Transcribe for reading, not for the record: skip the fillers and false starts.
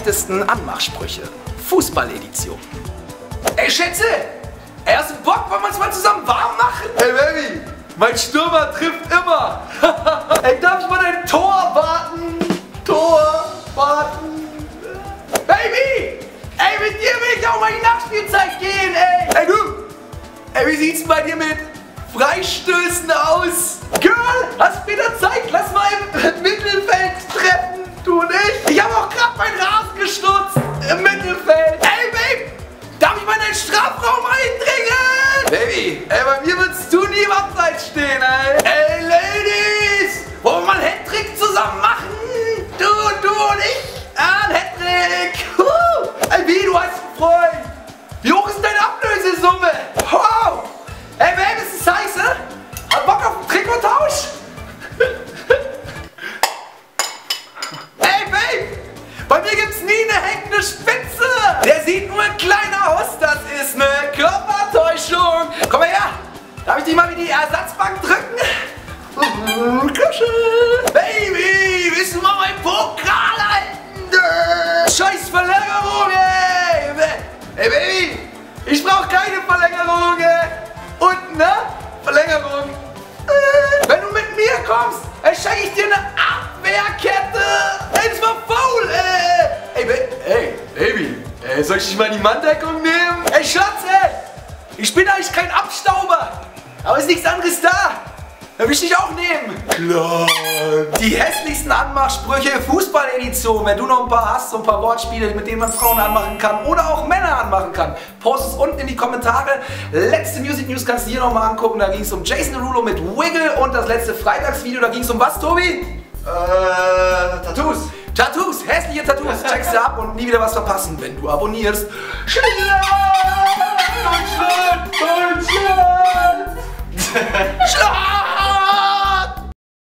schlechtesten Anmachsprüche. Fußball-Edition. Ey Schätze, hast du Bock, wollen wir uns mal zusammen warm machen? Hey Baby, mein Stürmer trifft immer. Ey, darf ich mal dein Tor warten? Tor warten. Baby! Ey, mit dir will ich auch mal in die Nachspielzeit gehen, ey! Ey du! Ey, wie sieht's bei dir mit Freistößen aus? Girl, hast du wieder Zeit? Lass mal im Mittelfeld treffen, du und ich. Ich habe auch gerade meinen Rasen gestutzt im Mittelfeld. Ey, Babe, darf ich mal in den Strafraum eindringen? Baby, ey, bei mir würdest du nie im Abseits stehen, ey. Ey, Ladies, wollen wir mal einen Hattrick zusammen machen? Du und ich. Ein Hattrick. Ey, wie, du hast einen Freund. Wie hoch ist deine Ablösesumme? Wow. Ey, Babe, ist das heiß, ne? Hat Bock auf einen Trikottausch? Ey, Babe, bei mir gibt's nie eine hängende Spitze. Der sieht nur ein kleiner aus, das ist eine Körpertäuschung. Komm mal her, darf ich dich mal wie die Ersatzbank drücken? Kuschel. Baby, willst du mal meinen Pokal halten? Scheiß Verlängerung, ey. Ey, Baby, ich brauch keine Verlängerung, ey. Und, ne? Verlängerung. Wenn du mit mir kommst, dann schenke ich dir eine Abwehrkette. Ey, das war faul, ey. Ey, Baby, ey, soll ich dich mal in die Manndeckung nehmen? Ey, Schatz, ey. Ich bin eigentlich kein Abstauber. Aber ist nichts anderes da. Da will ich dich auch nehmen. Klar. Die hässlichsten Anmachsprüche, Fußball-Edition. Wenn du noch ein paar hast, so ein paar Wortspiele, mit denen man Frauen anmachen kann oder auch Männer anmachen kann, post es unten in die Kommentare. Letzte Music News kannst du hier nochmal angucken. Da ging es um Jason Derulo mit Wiggle und das letzte Freitagsvideo, da ging es um was, Tobi? Tattoos. Tattoos, hässliche Tattoos. Checkst du ab und nie wieder was verpassen, wenn du abonnierst. Deutschland! Deutschland!